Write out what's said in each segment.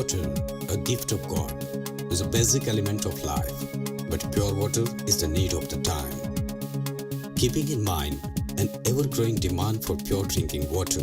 Water, a gift of God, is a basic element of life, but pure water is the need of the time. Keeping in mind an ever-growing demand for pure drinking water,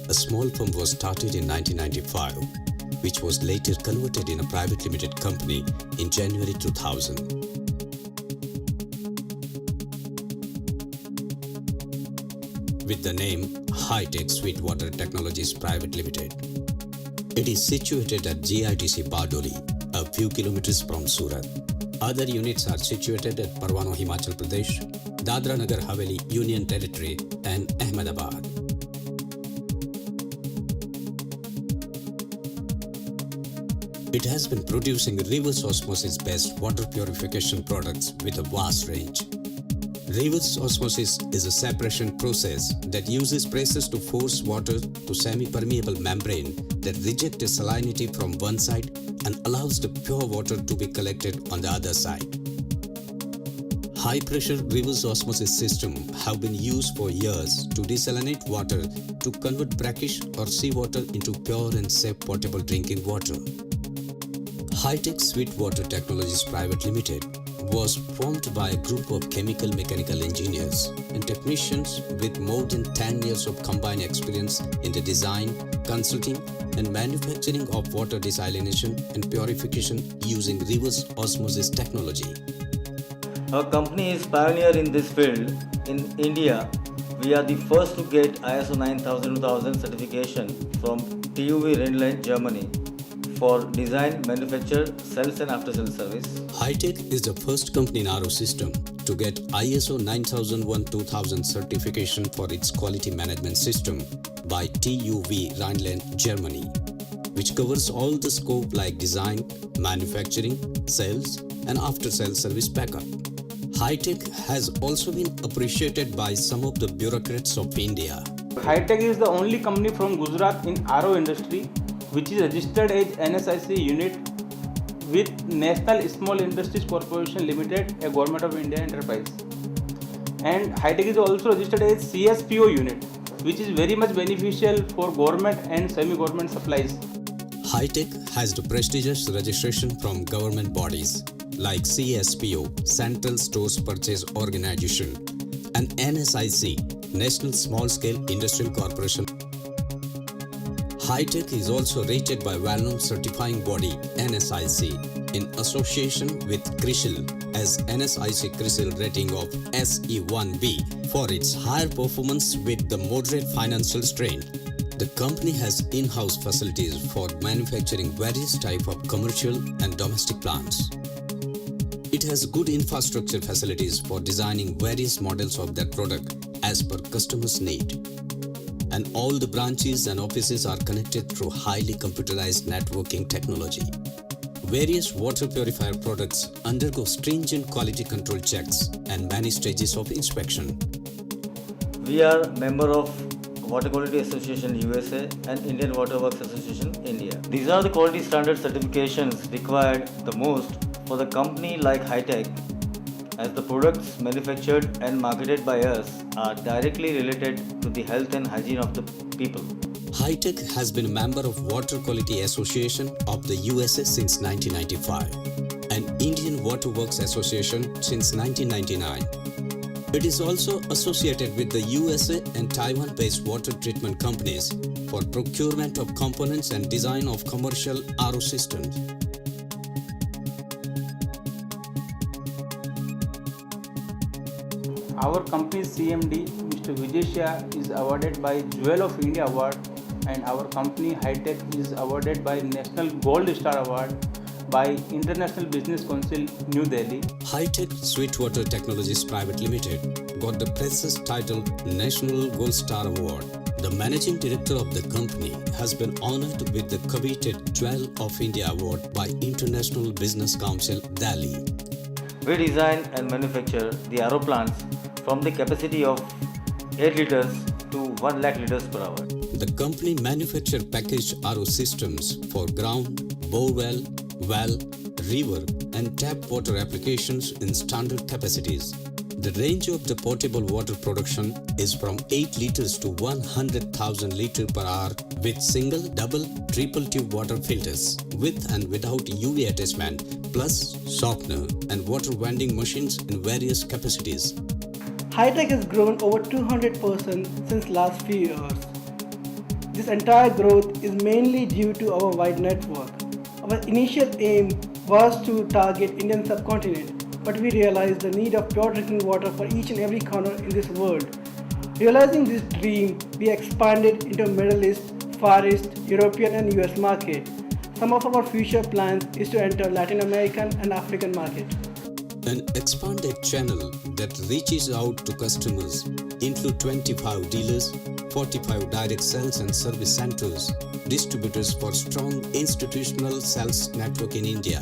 a small firm was started in 1995, which was later converted in a private limited company in January 2000. With the name Hi-Tech Sweetwater Technologies Private Limited. It is situated at GIDC Bardoli, a few kilometers from Surat. Other units are situated at Parwano, Himachal Pradesh, Dadra Nagar Haveli Union Territory and Ahmedabad. It has been producing reverse osmosis based water purification products with a vast range. Reverse osmosis is a separation process that uses presses to force water to semi-permeable membrane that rejects the salinity from one side and allows the pure water to be collected on the other side. High-pressure reverse osmosis systems have been used for years to desalinate water to convert brackish or seawater into pure and safe potable drinking water. Hi-Tech Sweetwater Technologies Private Limited was formed by a group of chemical mechanical engineers and technicians with more than 10 years of combined experience in the design, consulting and manufacturing of water desalination and purification using reverse osmosis technology. Our company is pioneer in this field. In India, we are the first to get ISO 9000-2000 certification from TÜV Rheinland, Germany for design, manufacture, sales and after sales service. Hi-Tech is the first company in RO system to get ISO 9001-2000 certification for its quality management system by TÜV Rheinland, Germany, which covers all the scope like design, manufacturing, sales and after sales service backup. Hi-Tech has also been appreciated by some of the bureaucrats of India. Hi-Tech is the only company from Gujarat in RO industry which is registered as NSIC unit with National Small Industries Corporation Limited, a Government of India enterprise. And Hi-Tech is also registered as CSPO unit, which is very much beneficial for government and semi-government supplies. Hi-Tech has the prestigious registration from government bodies like CSPO, Central Stores Purchase Organization, and NSIC, National Small Scale Industrial Corporation. Hi-Tech is also rated by well-known certifying body NSIC in association with CRISIL as NSIC CRISIL rating of SE1B for its higher performance with the moderate financial strain. The company has in-house facilities for manufacturing various types of commercial and domestic plants. It has good infrastructure facilities for designing various models of their product as per customers' need. And all the branches and offices are connected through highly computerized networking technology. Various water purifier products undergo stringent quality control checks and many stages of inspection. We are member of Water Quality Association USA and Indian Water Works Association India. These are the quality standard certifications required the most for the company like Hi-Tech, as the products manufactured and marketed by us are directly related to the health and hygiene of the people. Hi-Tech has been a member of Water Quality Association of the USA since 1995 and Indian Water Works Association since 1999. It is also associated with the USA and Taiwan-based water treatment companies for procurement of components and design of commercial RO systems. Our company's CMD, Mr. Vijay Shah, is awarded by Jewel of India Award, and our company Hi-Tech is awarded by National Gold Star Award by International Business Council, New Delhi. Hi-Tech Sweetwater Technologies Private Limited got the prestigious title National Gold Star Award. The managing director of the company has been honored with the coveted Jewel of India Award by International Business Council, Delhi. We design and manufacture the RO plants from the capacity of 8 liters to 1 lakh liters per hour. The company manufactures packaged RO systems for ground, borewell, well, river and tap water applications in standard capacities. The range of the potable water production is from 8 liters to 100,000 liters per hour with single, double, triple tube water filters with and without UV attachment plus softener and water vending machines in various capacities. Hi-Tech has grown over 200% since last few years. This entire growth is mainly due to our wide network. Our initial aim was to target Indian subcontinent, but we realized the need of pure drinking water for each and every corner in this world. Realizing this dream, we expanded into Middle East, Far East, European and US market. Some of our future plans is to enter Latin American and African market. An expanded channel that reaches out to customers include 25 dealers, 45 direct sales and service centers, distributors for strong institutional sales network in India.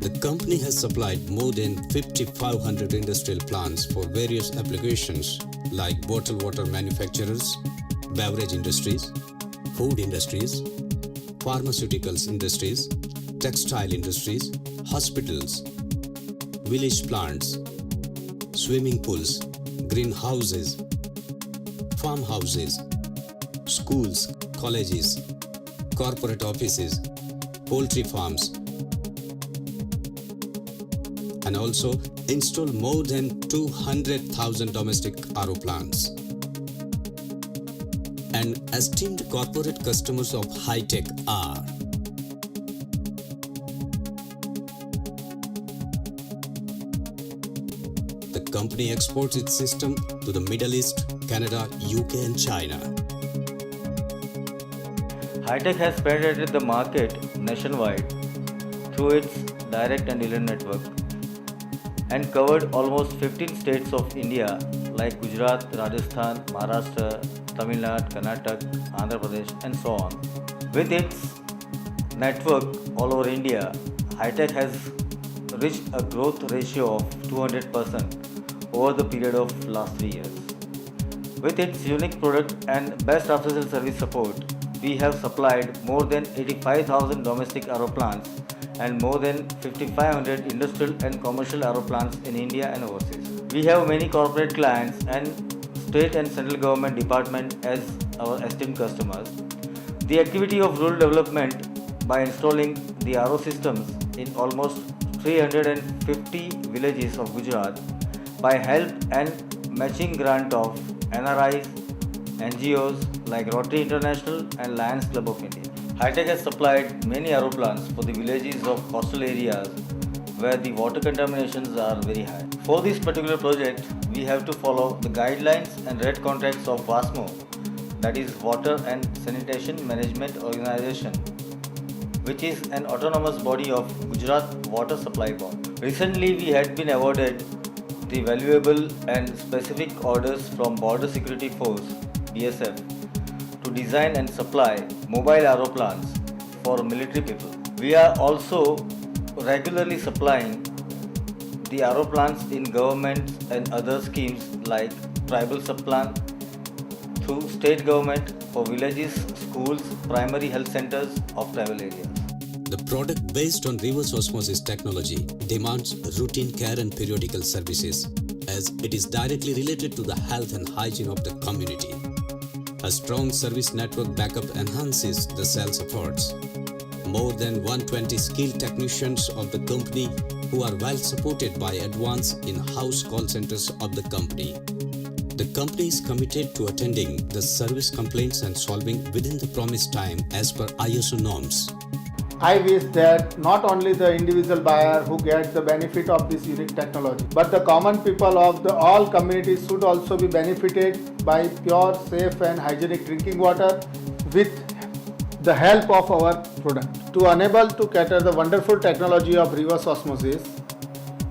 The company has supplied more than 5,500 industrial plants for various applications like bottled water manufacturers, beverage industries, food industries, pharmaceuticals industries, textile industries, hospitals, village plants, swimming pools, greenhouses, farmhouses, schools, colleges, corporate offices, poultry farms, and also install more than 200,000 domestic RO plants. And esteemed corporate customers of Hi-Tech are the company exports its system to the Middle East, Canada, UK and China. Hi-Tech has penetrated the market nationwide through its direct and dealer network and covered almost 15 states of India like Gujarat, Rajasthan, Maharashtra, Tamil Nadu, Karnataka, Andhra Pradesh and so on. With its network all over India, Hi-Tech has reached a growth ratio of 200% over the period of last 3 years. With its unique product and best after-sales service support, we have supplied more than 85,000 domestic RO plants and more than 5,500 industrial and commercial RO plants in India and overseas. We have many corporate clients and state and central government department as our esteemed customers. The activity of rural development by installing the RO systems in almost 350 villages of Gujarat by help and matching grant of NRIs, NGOs like Rotary International and Lions Club of India. Hi-Tech has supplied many RO plants for the villages of coastal areas where the water contaminations are very high. For this particular project, we have to follow the guidelines and red contracts of WASMO, that is Water and Sanitation Management Organization, which is an autonomous body of Gujarat Water Supply Board. Recently, we had been awarded the valuable and specific orders from Border Security Force (BSF) to design and supply mobile RO plants for military people. We are also regularly supplying the RO plants in government and other schemes like tribal subplan through state government for villages, schools, primary health centers of tribal areas. The product based on reverse osmosis technology demands routine care and periodical services as it is directly related to the health and hygiene of the community. A strong service network backup enhances the sales efforts. More than 120 skilled technicians of the company who are well supported by advanced in-house call centers of the company. The company is committed to attending the service complaints and solving within the promised time as per ISO norms. I wish that not only the individual buyer who gets the benefit of this unique technology, but the common people of the all communities should also be benefited by pure, safe and hygienic drinking water with the help of our product. To enable to cater the wonderful technology of reverse osmosis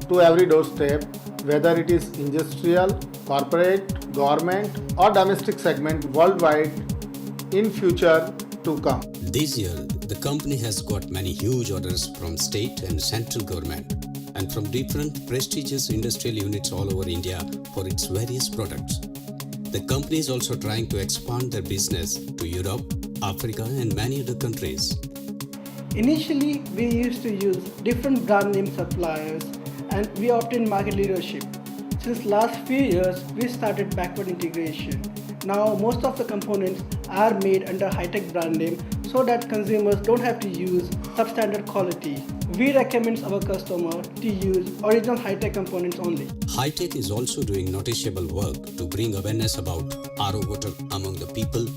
to every doorstep, whether it is industrial, corporate, government or domestic segment worldwide in future to come. This year, the company has got many huge orders from state and central government and from different prestigious industrial units all over India for its various products. The company is also trying to expand their business to Europe, Africa and many other countries. Initially, we used to use different brand name suppliers and we obtained market leadership. Since last few years, we started backward integration. Now most of the components are made under high-tech brand name so that consumers don't have to use substandard quality. We recommend our customer to use original high-tech components only. High-tech is also doing noticeable work to bring awareness about RO water among the people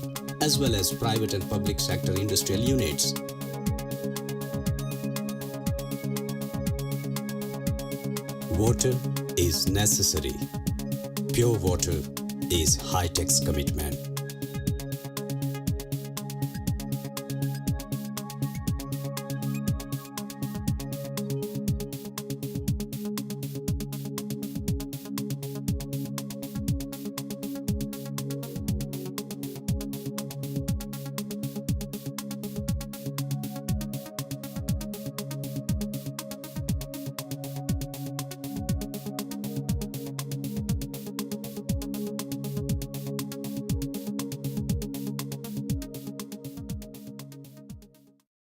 as well as private and public sector industrial units. Water is necessary. Pure water is high-tech's commitment.